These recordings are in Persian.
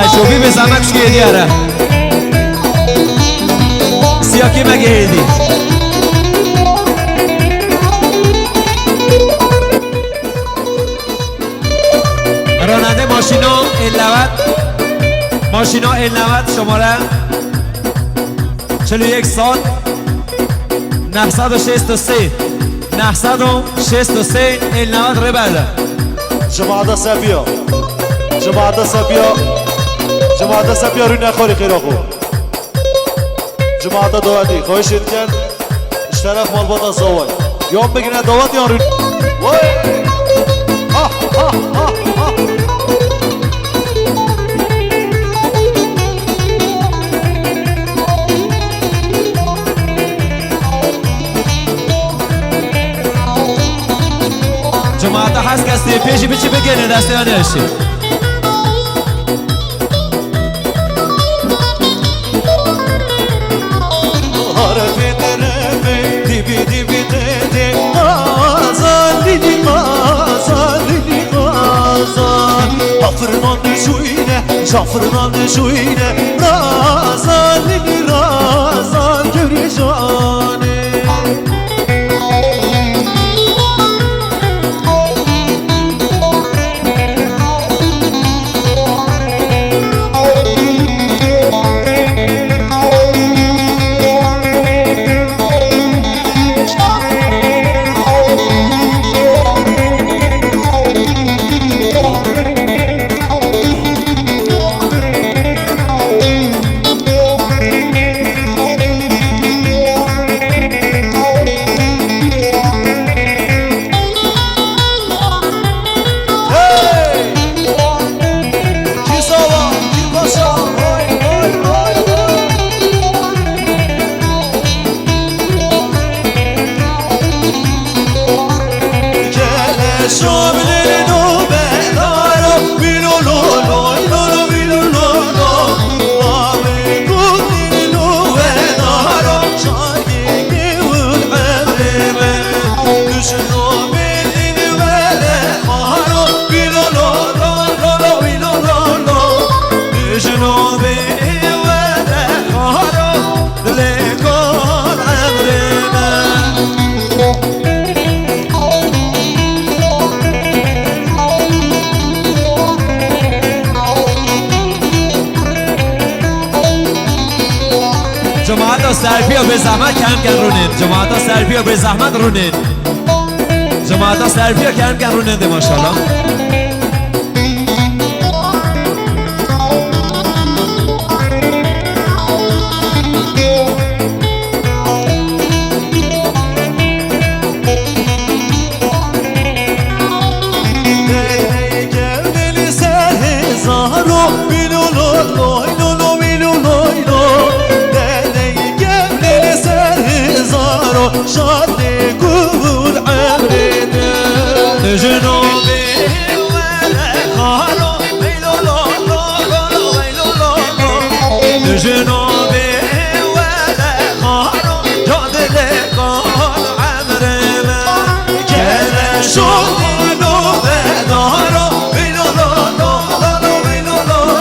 شوفي بزعمك شكي ديارة سياكي مجهدي راننده ماشینا النوت شماره 41 سال 963 النوت ربل جماعة سابيا روی نخوری خیر آخو جماعة دواتی خواهش کن اشتراک مال بادا زوای یام بگیرن دواتی آن روی وای جماعت هست کسی پیشی بچی بگیره دسته ها نرشی Şafırdan düşüyle razan lili razan göreceğine جماعت سرپی و به زحمت کم کن رونین جماعت سرپی و به زحمت رونین جماعت سرپی و کم کن رونین ده ماشالله شادي كل عمرنا جنوبي ولا خارو ويلو لو لو ويلو لو جنوبي ولا خارو جاد لك عمرنا كان شوفي نوبة دارو ويلو لو ويلو لو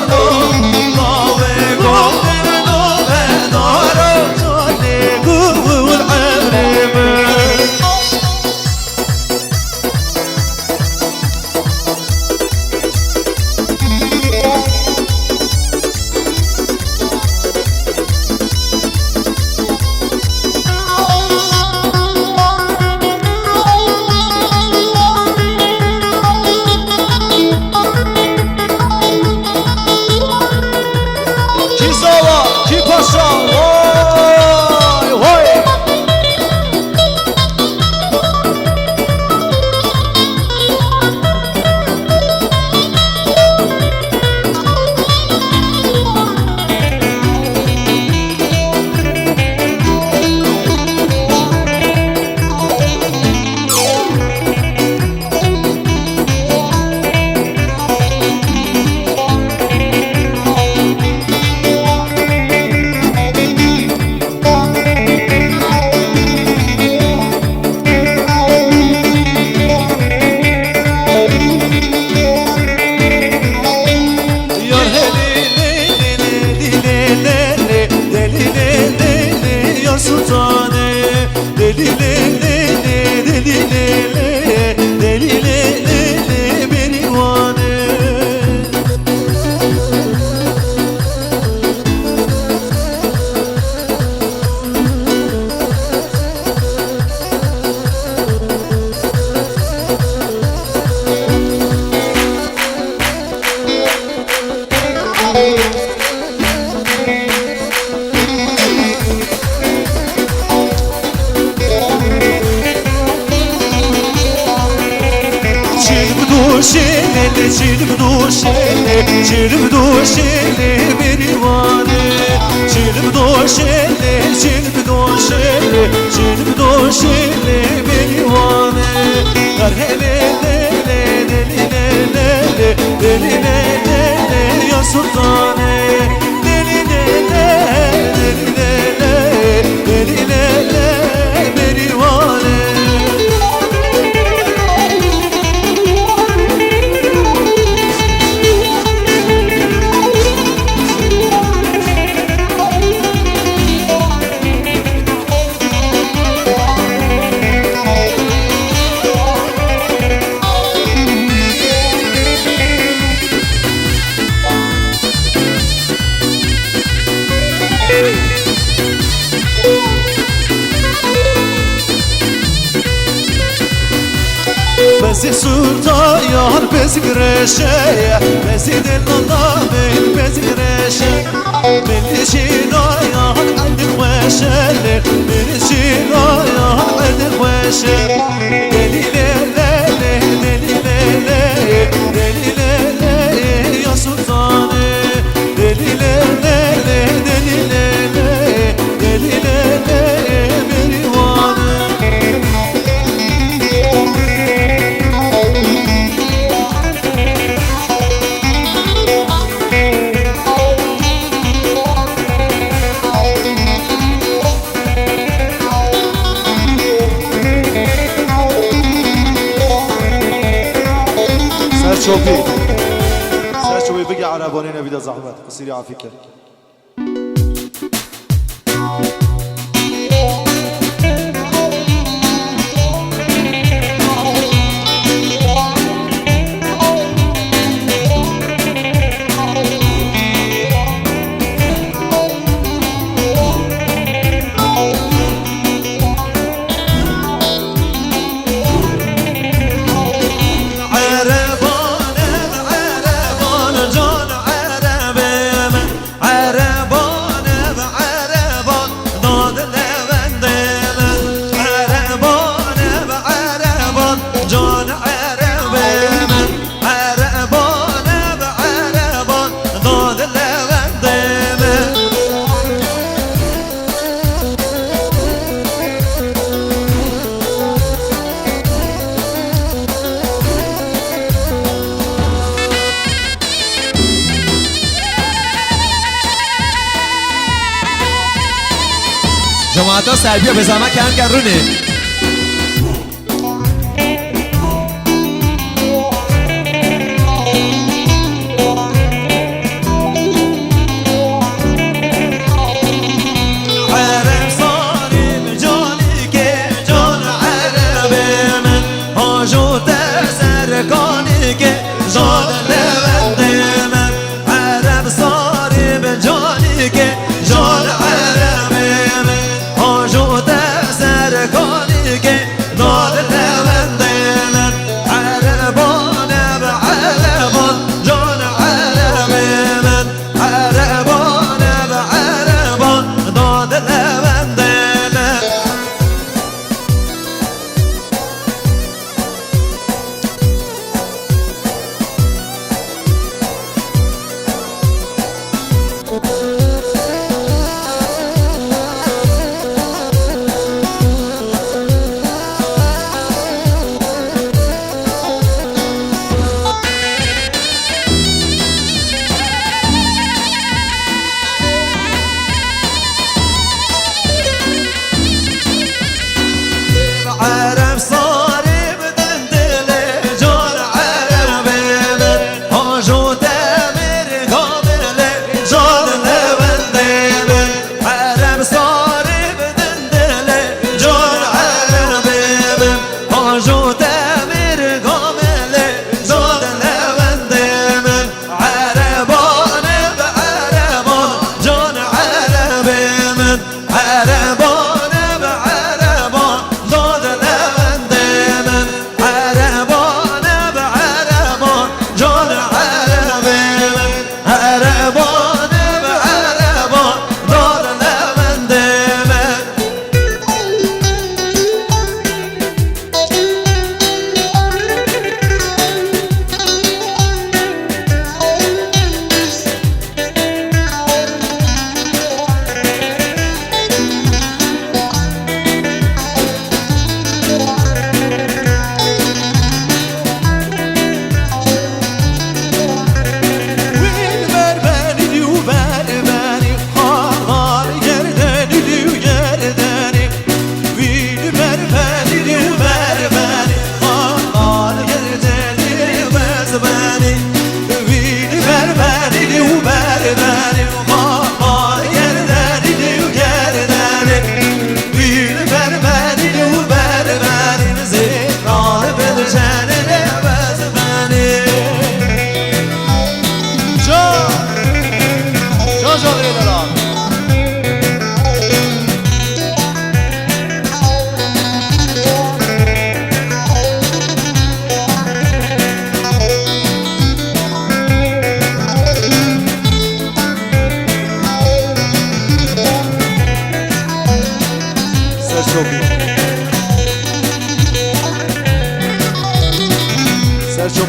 Ya sultane deli lele deli lele deli lele berivane بزي سلطان يار بزي قرشة بزي دل الله من بزي قرشة من شينا يار عند الوشة من شينا يار عند الوشة دلي ليلة دلي ليلة دلي ليلة يا سلطاني دلي ليلة دلي ليلة دلي ليلة بريواني شوفي سر شوفي بقي عرباني نبيدا زحمت قصيري عافيك جماعتا سربیا به زحمت کم کرونه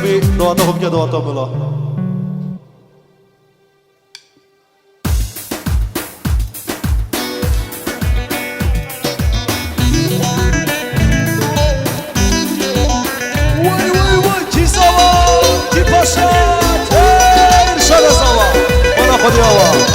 بی دوات خوب که دوات ملا وای وای وای کی سوا کی پاشا ارشاد سوا بالا خودی آوا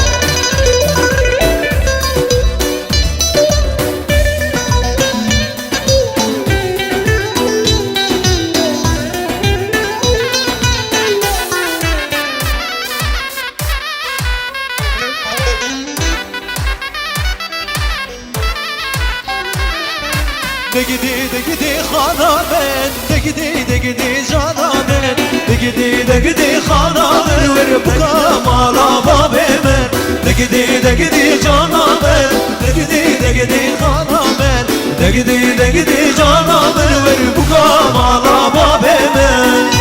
دگدی خانامن دگدی جانامن دگدی خانامن ور بکا مالا بابمن دگدی جانامن دگدی خانامن دگدی جانامن ور بکا مالا بابمن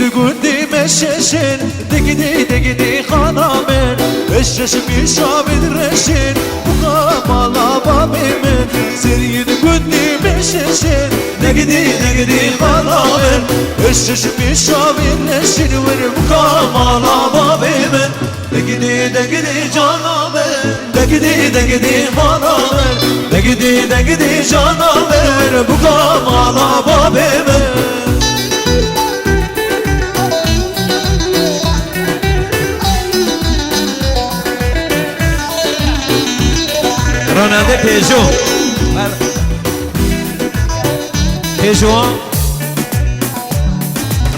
Dugudi meşeşin Degidi xanamın Eşeşim işabid reşin Mukamala babimin Seriyi dugudi meşeşin Degidi xanamın Eşeşim işabid reşin Ver mukamala babimin Degidi canamın Degidi xanamın Degidi canamın Ver mukamala babimin راننده پیژو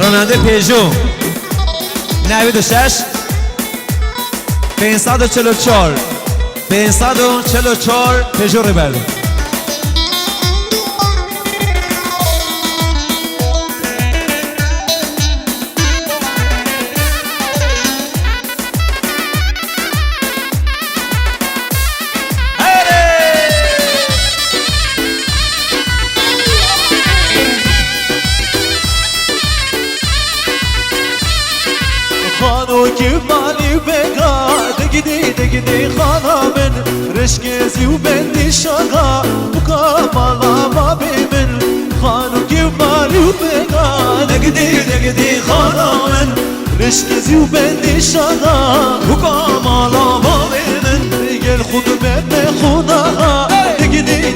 راننده پیژو 96 544 پیژو ریبل خانو کمالی بگا دگدی خانامن رشکزی و بندی شاقا مکامالا بابیمن خانو کمالی بگا دگدی خانامن رشکزی و بندی شاقا مکامالا بابیمن گل خود ببه خونا دگدی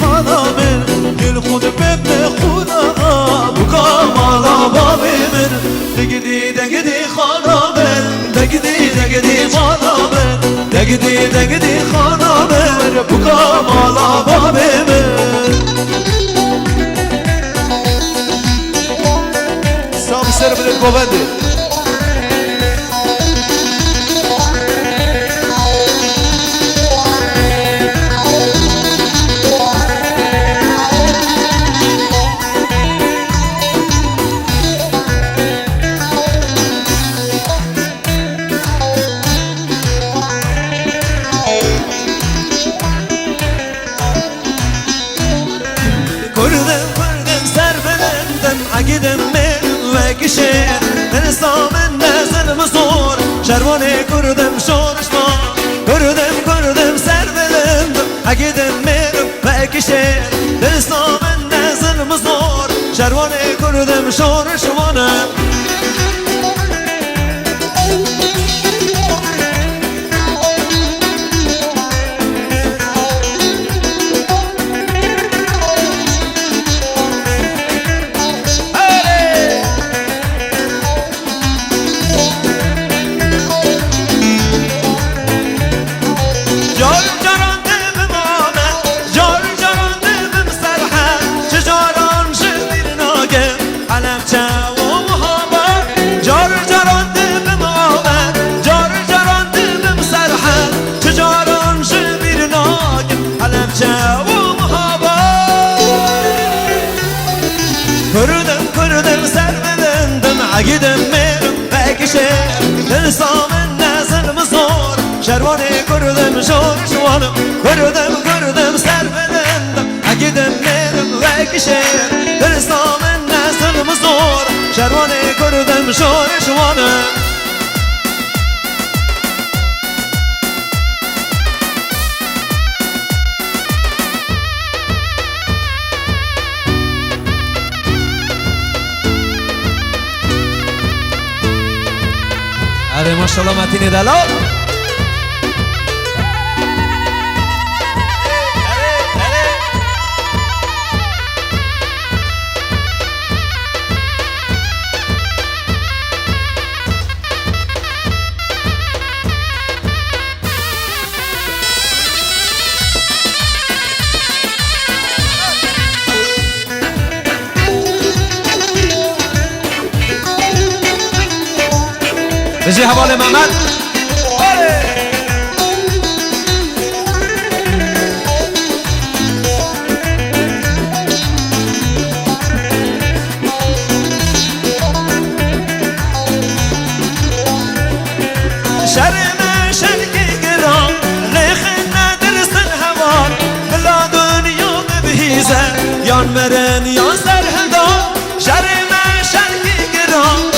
خانامن گل خود ببه خونا مکامالا بابیمن دگدی خانامن دگدی خانامن دگدی خانامن بکامالا بابمن سام سر بدل بابندی کشید انسان نظر مزور شروانه کردم شورش ما کردم سر بلندم اگیدم میرم و کشید انسان نظر مزور شروانه کردم شورش وانم اگیدم میرم بکشه دلسام نظر مزور شروانه کردم شور شوانم کردم سر بلندم اگیدم میرم وکشم درستام نسل مزور شروانه کردم شوانم اره ماشاءالله متین دلال بجي حوالي محمد شرم شرقي قرام ليخنا درس الهوار بلا دنيا بهيزة يان مرن يان سرهدان شرم شرقي قرام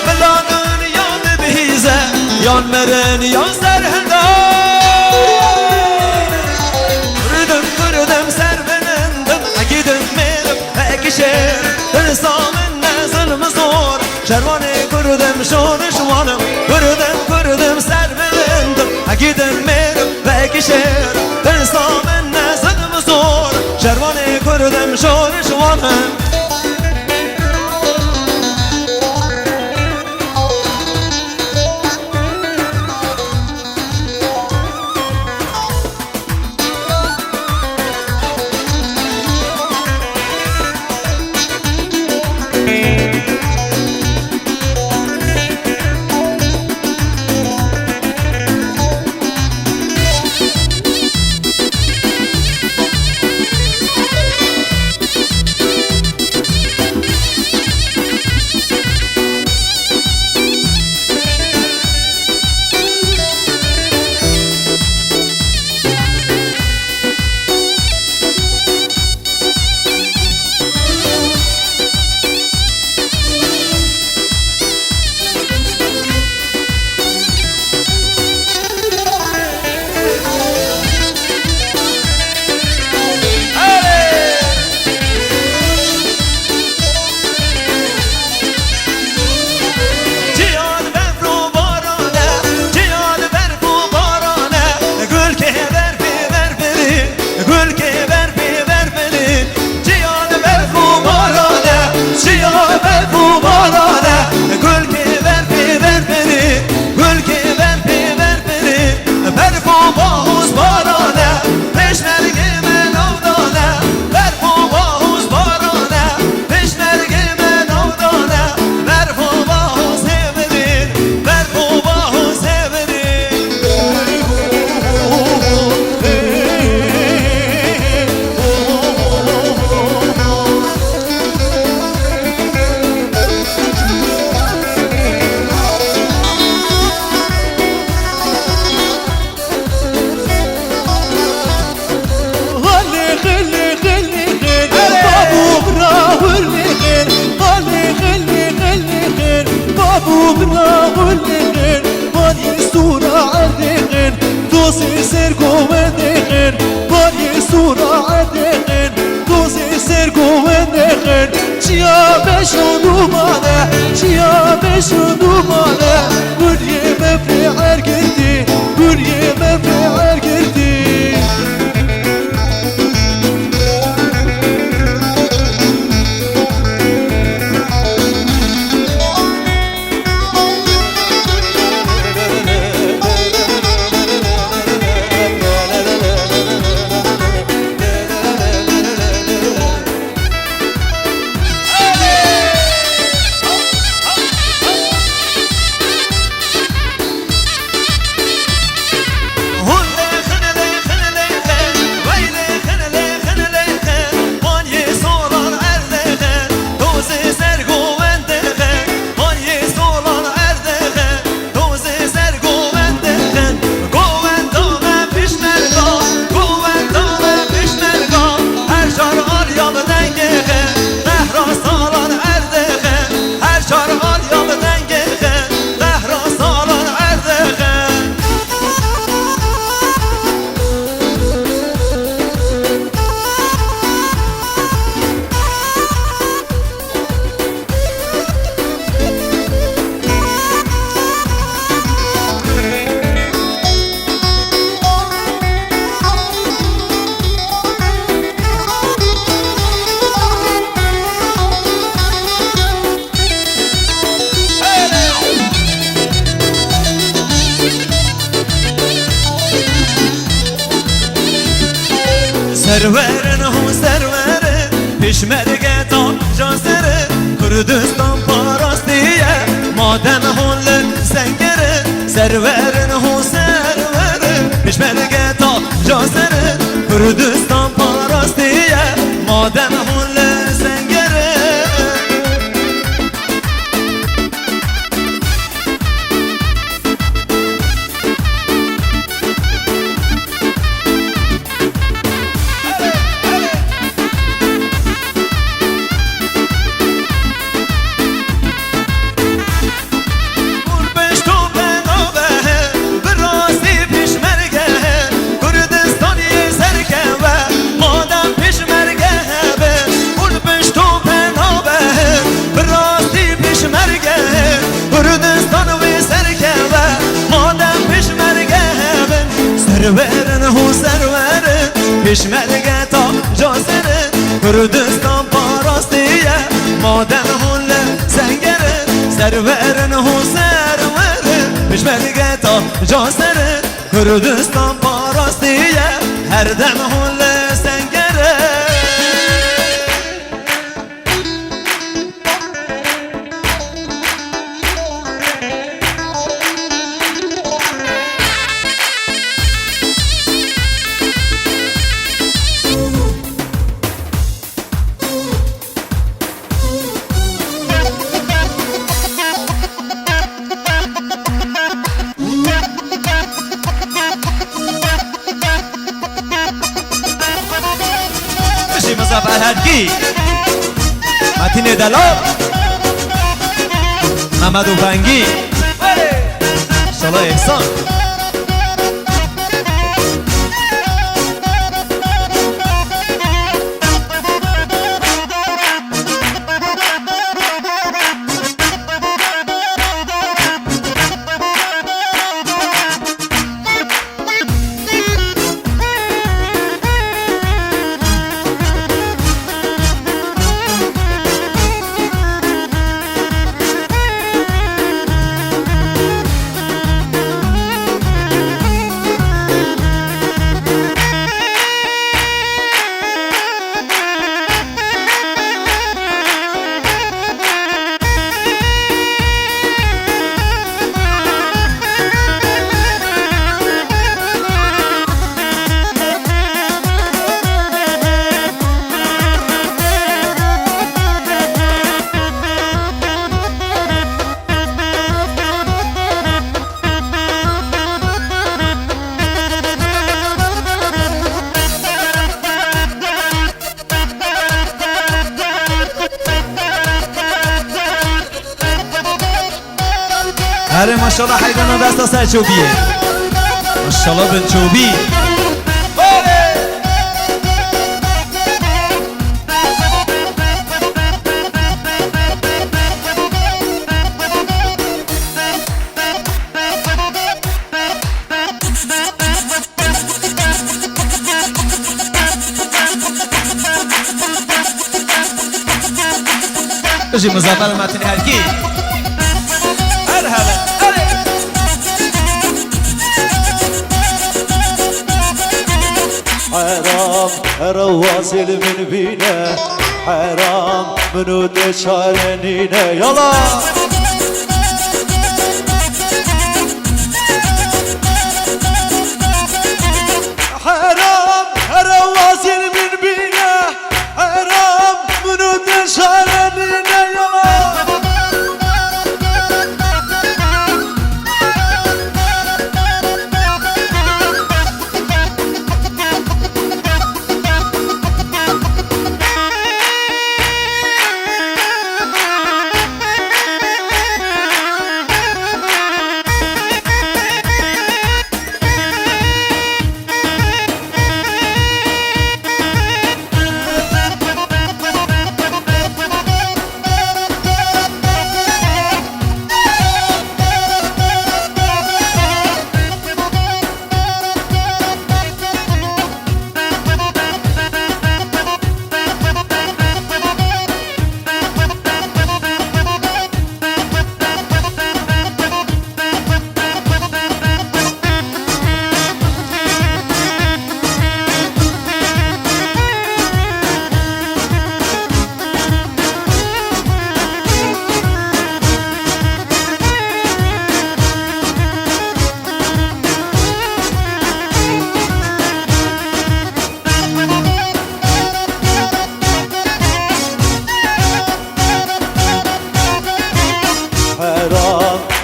بلا دنیا بهیزه یان مرن یان سرهندان کردم سر بلندم اگیدم میرم اکشم درستام نزل مزور شروانه کردم شوانم کردم سر بلندم اگیدم میرم اکشم درستام نزل مزور شروانه کردم شوانم چیا بشو دوباره گریه مفرعر گردی گریه مفرعر گردی سرورن هو سرورن پیشمرگه تا جاسره کردستان پاراستیه مادن هول زنگره سرورن هو سرورن پیشمرگه تا جاسره کردستان پاراستیه مادن هول زنگره سرورن هو سرورن پیشمرگه تا جاسره کردستان پاراستیه مادن هول زنگره سرورن هو سرورن پیشمرگه تا جاسره کردستان پاراستیه هر دم هول زنگره مصطفى هدکی متین دلال محمد و بنگی شلا احسان هره ماشالله حیدان دستا سر چوبیه ماشالله بن چوبی بجی مزافر متن هرکی حرام رواسل من بينا حرام منو دشارنينا يلا حرام رواسل من بينا حرام منو دشارنينا يلا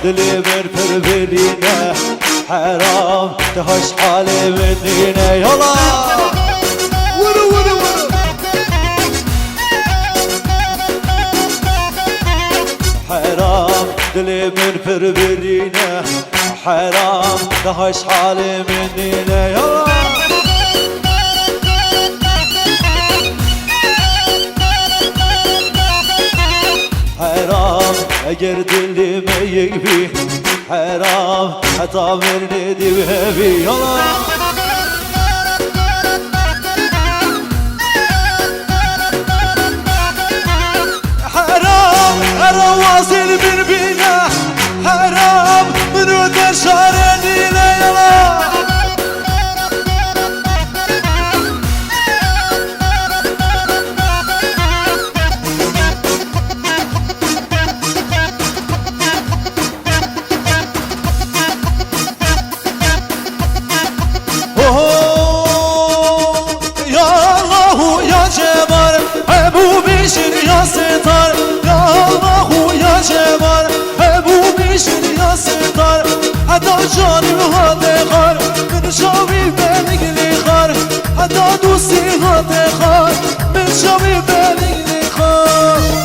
دلی من پر برینه حرام دهش حال من دینه یالا ورو ورو ورو حرام دلی من پر برینه حرام دهش حال من دینه یالا حرام اگر دلime یکی حرام حتا مرنیدی و هبی یالا حرام حرام واصل من بینه حرام منو در شهر دینه یالا یا ستار یا الله یا جبار حبوب میشین یا ستار حتی جانم هاته خار من شاوی بلگلی خار حتی دوستی هاته خار من شاوی بلگلی خار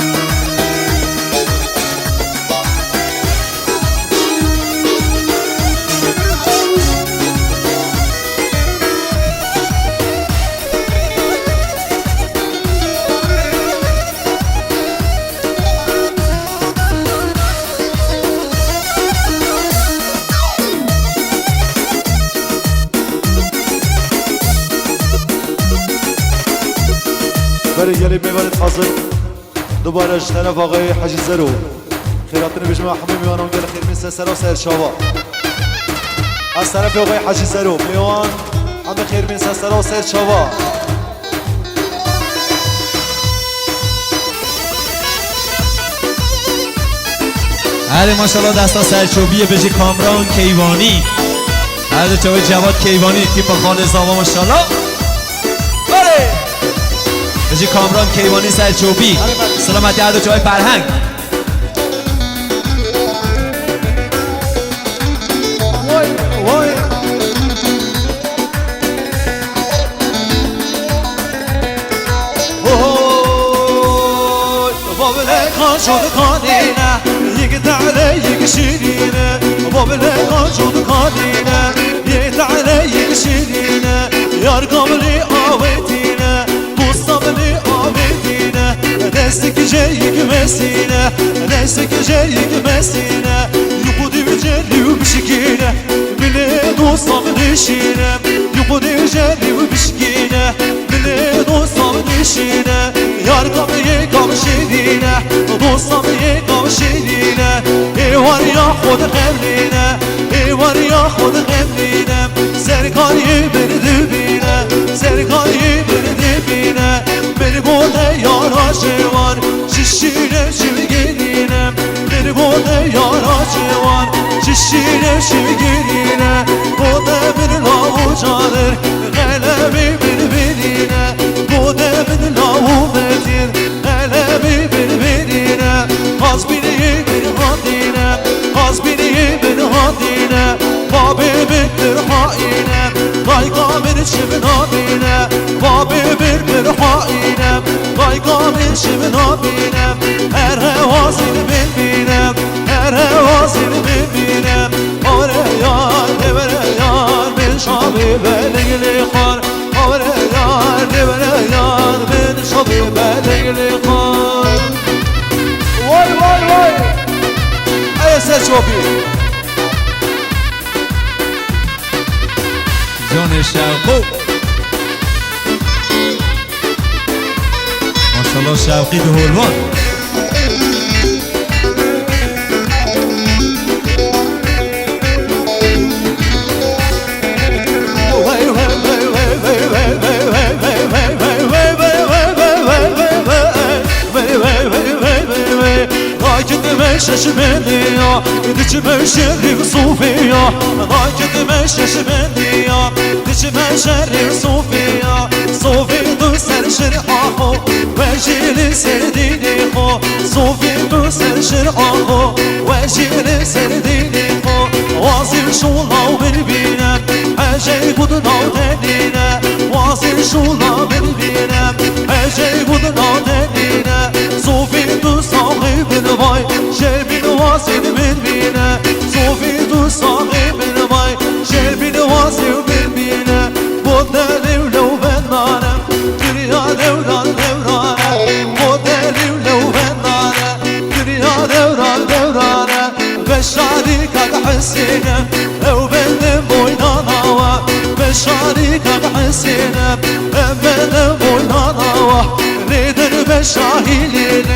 برای گلی میبرد حاضر دوباره از طرف آقای حاجی زرو خیراتونو بجمع همه میوانم گل خیر من سر سر شاوا از طرف آقای حاجی زرو میوان همه خیر من سر شاوا هر ماشاءالله دستا سرچوبیه بجی کامران کیوانی هر جواب جواد کیوانی تیپ خانه زاما ماشاءالله بجی کامران کیوانی سرچوبی سلامتی هر جای فرهنگ وای وای بابله کان شد کانینه یک تعالی یک شیرینه بابله کان شد کانینه یک تعالی یک شیرینه یار قابلی آویتینه بوستابلی آویتینه دستی جیک مسینه دستی جیک مسینه یبودی بجلی و بشکینه بله دوستام نشینه یبودی بجلی و بشکینه بله دوستام نشینه یار قابلی قاب شیرینه دوستام قاب شیرینه ایوار یا خود قبلینه ایوار یا خود قبلینه سرکاری بری دبینه سرکاری بری دبینه بری بوده یارا جوان ششینه شوی گلینه بری بوده یارا جوان ششینه شوی گلینه بوده من لاو جادر قلبی بری برینه بوده من لاو بدیر قلبی بری برینه قاز بینی بری هاتینه قاز بینی بری هاتینه بابی بر حاینه قایقا من شبنا بینه بابی بر حاینه قایقا من شبنا بینه هر حوازین من بینه هر حوازین من بینه آره یار نبره یار من شابی بلگلی خار آره یار نبره یار من شابی بلگلی خار وای وای وای ای سرچوبی جان شوقو ماشاءالله شوقی دهولوان ششمندیا دچم شری صوفیا راکت ششمندیا دچم شری صوفیا صوفی دو سر شر آخو و جیل سر دینی خو صوفی دو سرشر آخو وشیر سردینی خو واصل شولا بالبینم هجی بود نادنینه واصل شولا بالبینم هجی بود نادنینه صوفی تو صاحب الوای شربین واصل بالبینه صوفی تو صاحب الوای شربین واصل بالبینه بود لولو بندانم دریا دوران دورانه بود لولو بندانه دریا دوران دورانه بشاريك حسينه وبين بوينانا بشاريك حسينه وبين بوينانا ليدر بشاهيلين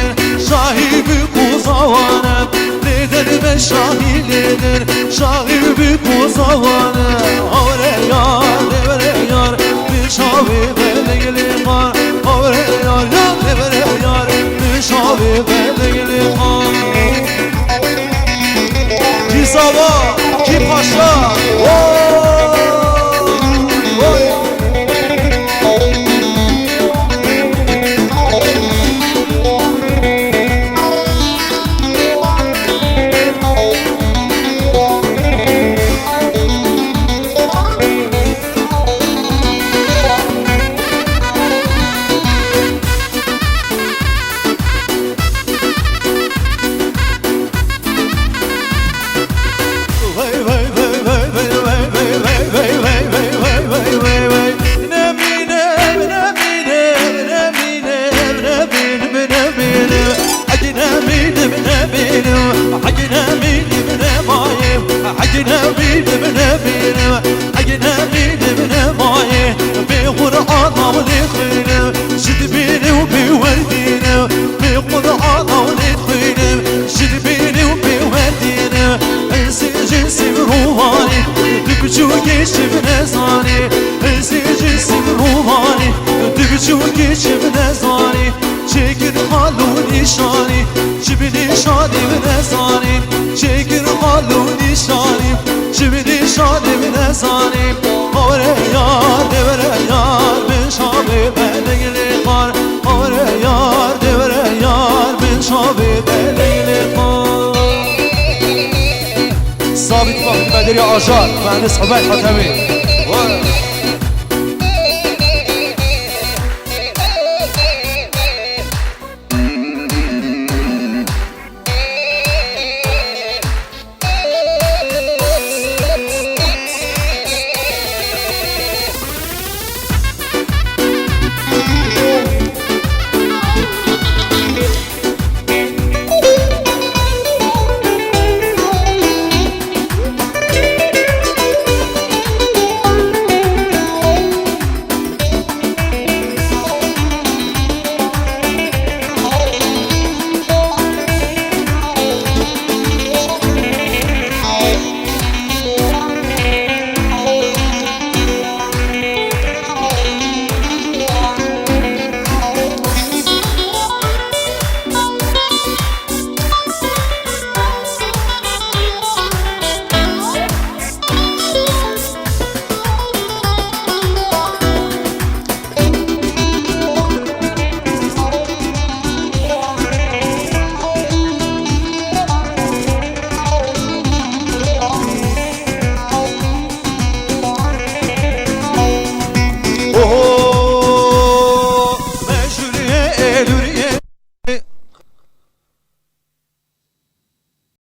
شاهي بكوزوانا ليدر بشاهيلين شاهي بكوزوانا اوريار دبريار بشاوي بلغليقان اوريار دبريار بشاوي بلغليقان کی ساوا کی پاشا ثابت فهم بدري عشار مهندس عبيد حكمي